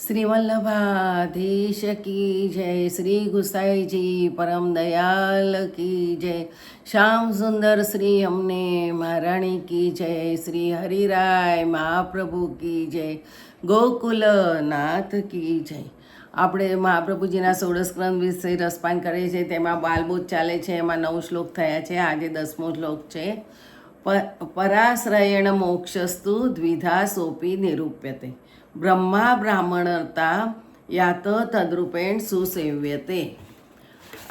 શ્રી વલ્લભાધીશ કી જય, શ્રી ગુસાઈજી પરમ દયાલ કી જય, શ્યામ સુંદર શ્રી અમને મહારાણી કી જય, શ્રી હરિરાય મહાપ્રભુ કી જય, ગોકુલનાથ કી જય. આપણે મહાપ્રભુજીના 16 સ્કંદ વિશે રસપાન કરીએ છીએ. તેમાં બાલબોધ ચાલે છે. એમાં 9 શ્લોક થયા છે. આજે 10મો શ્લોક છે. પરાશ્રયેણ મોક્ષસ્તુ દ્વિધા સોપી નિરૂપ્યતે, બ્રહ્મા બ્રાહ્મણતા યાત તદ્રૂપેણ સુસેવ્યતે.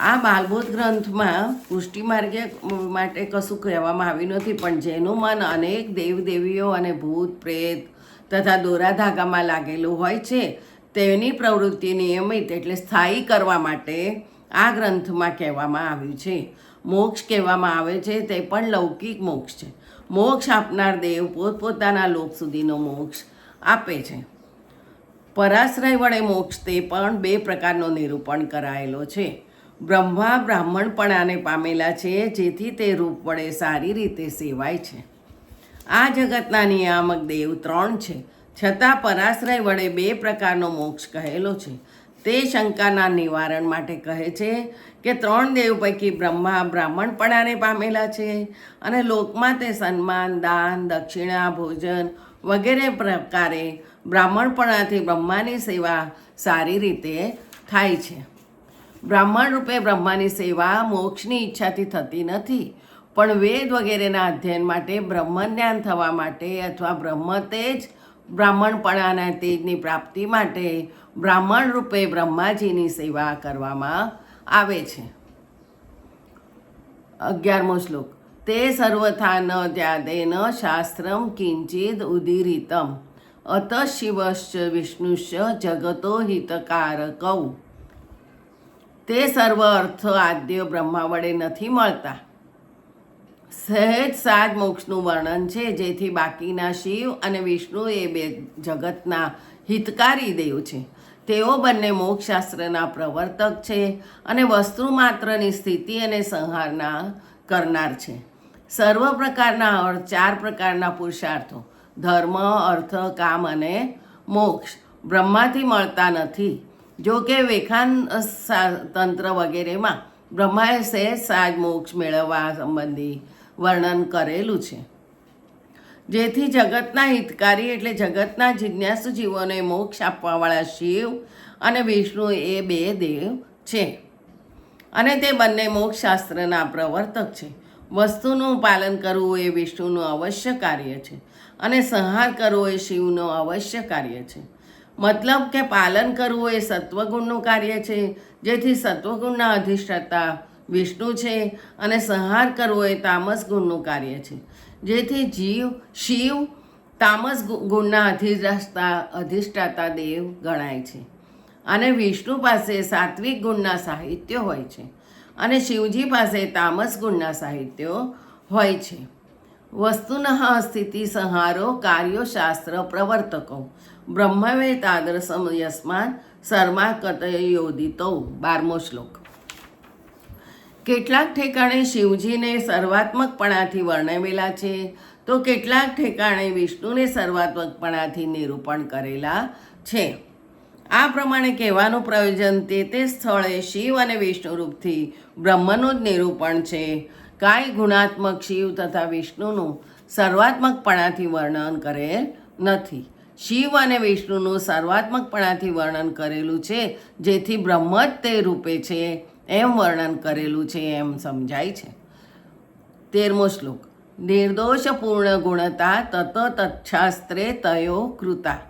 આ બાલબોધ ગ્રંથમાં પુષ્ટિ માર્ગે માટે કશું કહેવામાં આવ્યું નથી, પણ જેનું મન અનેક દેવદેવીઓ અને ભૂત પ્રેત તથા દોરા ધાગામાં લાગેલું હોય છે તેની પ્રવૃત્તિ નિયમિત એટલે સ્થાયી કરવા માટે આ ગ્રંથમાં કહેવામાં આવ્યું છે. મોક્ષ કહેવામાં આવે છે તે પણ લૌકિક મોક્ષ છે. મોક્ષ આપનાર દેવ પોતપોતાના લોક સુધીનો મોક્ષ આપે છે. પરાશ્રય વડે મોક્ષ તે પણ 2 પ્રકારનો નિરૂપણ કરાયેલો છે. બ્રહ્મા બ્રાહ્મણપણાને પામેલા છે, જેથી તે રૂપ વડે સારી રીતે સેવાય છે. આ જગતના નિયામક દેવ 3 છે, છતાં પરાશ્રય વડે 2 પ્રકારનો મોક્ષ કહેલો છે. તે શંકાના નિવારણ માટે કહે છે કે 3 દેવ પૈકી બ્રહ્મા બ્રાહ્મણપણાને પામેલા છે અને લોકમાં તે સન્માન, દાન, દક્ષિણા, ભોજન વગેરે પ્રકારે બ્રાહ્મણપણાથી બ્રહ્માની સેવા સારી રીતે થાય છે. બ્રાહ્મણ રૂપે બ્રહ્માની સેવા મોક્ષની ઈચ્છાથી થતી નથી, પણ વેદ વગેરેના અધ્યયન માટે, બ્રહ્મજ્ઞાન થવા માટે અથવા બ્રહ્મ તેજ બ્રાહ્મણપણાના તેજની પ્રાપ્તિ માટે બ્રાહ્મણ રૂપે બ્રહ્માજીની સેવા કરવામાં આવે છે. 11મો શ્લોક. તે સર્વથા ન ત્યાદેન શાસ્ત્રમ કિંચિદ ઉદીરિતમ અત શિવશ્ચ વિષ્ણુશ્ચ જગતો હિતકારકૌ. તે સર્વ અર્થ આદ્ય બ્રહ્મા વડે નથી મળતા. સહેજ સાજ મોક્ષનું વર્ણન છે, જેથી બાકીના શિવ અને વિષ્ણુ એ 2 જગતના હિતકારી દેવ છે. તેઓ બંને મોક્ષશાસ્ત્રના પ્રવર્તક છે અને વસ્તુ માત્રની સ્થિતિ અને સંહારના કરનાર છે. સર્વ પ્રકારના અર્થ, 4 પ્રકારના પુરુષાર્થો ધર્મ, અર્થ, કામ અને મોક્ષ બ્રહ્માથી મળતા નથી. જો કે વેખાન તંત્ર વગેરેમાં બ્રહ્માએ સહેજ સાજ મોક્ષ મેળવવા સંબંધી વર્ણન કરેલું છે. જેથી જગતના હિતકારી એટલે જગતના જિજ્ઞાસુ જીવોને મોક્ષ આપવાવાળા શિવ અને વિષ્ણુ એ 2 દેવ છે અને તે બંને મોક્ષશાસ્ત્રના પ્રવર્તક છે. વસ્તુનું પાલન કરવું એ વિષ્ણુનું અવશ્ય કાર્ય છે અને સંહાર કરવો એ શિવનું અવશ્ય કાર્ય છે. મતલબ કે પાલન કરવું એ સત્વગુણનું કાર્ય છે, જેથી સત્વગુણના અધિષ્ઠાતા વિષ્ણુ છે, અને સંહાર કરવો એ તામસ ગુણનું કાર્ય છે, જેથી શિવ તામસ ગુણના અધિષ્ઠાતા દેવ ગણાય છે. અને વિષ્ણુ પાસે સાત્વિક ગુણના સાહિત્ય હોય છે અને શિવજી પાસે તામસ ગુણના સાહિત્યો હોય છે. વસ્તુનઃ સ્થિતિ સંહારો કાર્યો શાસ્ત્ર પ્રવર્તકો બ્રહ્મવે તાદૃશમ યસ્માન શર્મા કતયોદિતો. 12મો શ્લોક. કેટલાક ઠેકાણે શિવજીને સર્વાત્મકપણાથી વર્ણવેલા છે, તો કેટલાક ઠેકાણે વિષ્ણુને સર્વાત્મકપણાથી નિરૂપણ કરેલા છે. આ પ્રમાણે કહેવાનું પ્રયોજન તે સ્થળે શિવ અને વિષ્ણુ રૂપથી બ્રહ્મનું જ નિરૂપણ છે. કાંઈ ગુણાત્મક શિવ તથા વિષ્ણુનું સર્વાત્મકપણાથી વર્ણન કરેલ નથી. શિવ અને વિષ્ણુનું સર્વાત્મકપણાથી વર્ણન કરેલું છે, જેથી બ્રહ્મ જ તે રૂપે છે એમ વર્ણન કરેલું છે એમ સમજાય છે. 13મો શ્લોક. નિર્દોષ પૂર્ણ ગુણતા તત તચ્છાસ્ત્રે તયો કૃતા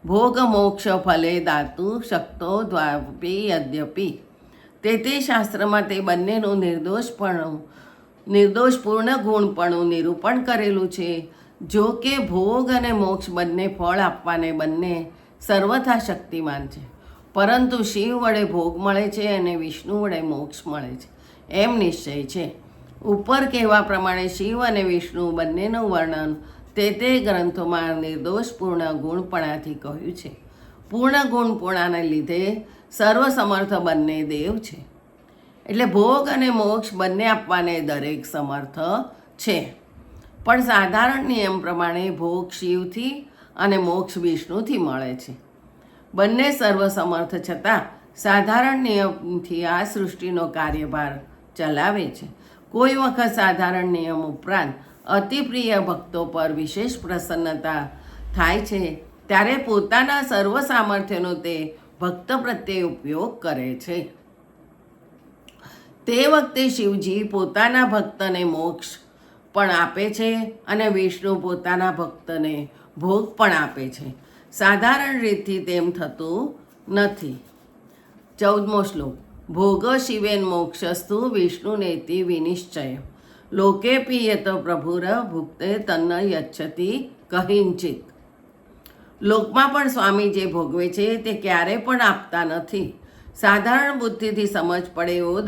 ભોગ મોક્ષ ફલે દાતુ શક્તો દ્વાપી યદ્યપી. તે શાસ્ત્રમાં તે બંનેનું નિર્દોષ પૂર્ણ ગુણપણું નિરૂપણ કરેલું છે. જો કે ભોગ અને મોક્ષ બંને ફળ આપવાને બંને સર્વથા શક્તિમાન છે, પરંતુ શિવ વડે ભોગ મળે છે અને વિષ્ણુ વડે મોક્ષ મળે છે એમ નિશ્ચય છે. ઉપર કહેવા પ્રમાણે શિવ અને વિષ્ણુ બંનેનું વર્ણન તે ગ્રંથોમાં નિર્દોષપૂર્ણ ગુણપણાથી કહ્યું છે. પૂર્ણ ગુણપણાને લીધે સર્વસમર્થ બંને દેવ છે, એટલે ભોગ અને મોક્ષ બંને આપવાને દરેક સમર્થ છે. પણ સાધારણ નિયમ પ્રમાણે ભોગ શિવથી અને મોક્ષ વિષ્ણુથી મળે છે. બંને સર્વસમર્થ છતાં સાધારણ નિયમથી આ સૃષ્ટિનો કાર્યભાર ચલાવે છે. કોઈ વખત સાધારણ નિયમ ઉપરાંત અતિપ્રિય ભક્તો પર વિશેષ પ્રસન્નતા થાય છે ત્યારે પોતાના સર્વ સામર્થ્યનો તે ભક્ત પ્રત્યે ઉપયોગ કરે છે. તે વખતે શિવજી પોતાના ભક્તને મોક્ષ પણ આપે છે અને વિષ્ણુ પોતાના ભક્તને ભોગ પણ આપે છે. સાધારણ રીતથી તેમ થતું નથી. 14મો શ્લોક. ભોગ શિવેન મોક્ષસ્તુ વિષ્ણુનેતિ વિનિશ્ચય લોકે પિયત પ્રભુર ભુક્તે તન્ન યચ્છતિ કહિંચિત. લોકમાં પણ સ્વામી જે ભોગવે છે તે ક્યારે પણ આપતા નથી. સાધારણ બુદ્ધિથી સમજ પડે એવો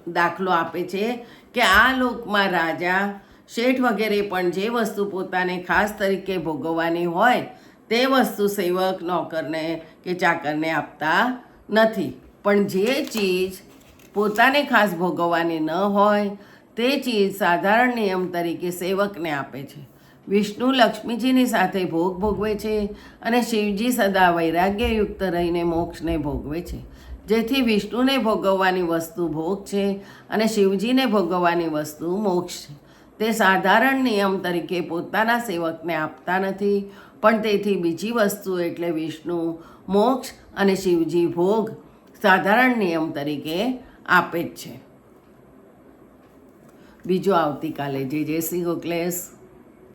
દાખલો આપે છે કે આ લોકમાં રાજા શેઠ વગેરે પણ જે વસ્તુ પોતાને ખાસ તરીકે ભોગવવાની હોય તે વસ્તુ સેવક નોકરને કે ચાકરને આપતા નથી. પણ જે ચીજ પોતાને ખાસ ભોગવવાની ન હોય તે ચીજ સાધારણ નિયમ તરીકે સેવકને આપે છે. વિષ્ણુ લક્ષ્મીજીની સાથે ભોગ ભોગવે છે અને શિવજી સદા વૈરાગ્યયુક્ત રહીને મોક્ષને ભોગવે છે. જેથી વિષ્ણુને ભોગવવાની વસ્તુ ભોગ છે અને શિવજીને ભોગવવાની વસ્તુ મોક્ષ છે. તે સાધારણ નિયમ તરીકે પોતાના સેવકને આપતા નથી, પણ તેથી બીજી વસ્તુ એટલે વિષ્ણુ મોક્ષ અને શિવજી ભોગ સાધારણ નિયમ તરીકે આપે જ છે. બીજો આવતીકાલે. જય શ્રી ગોખલેશ.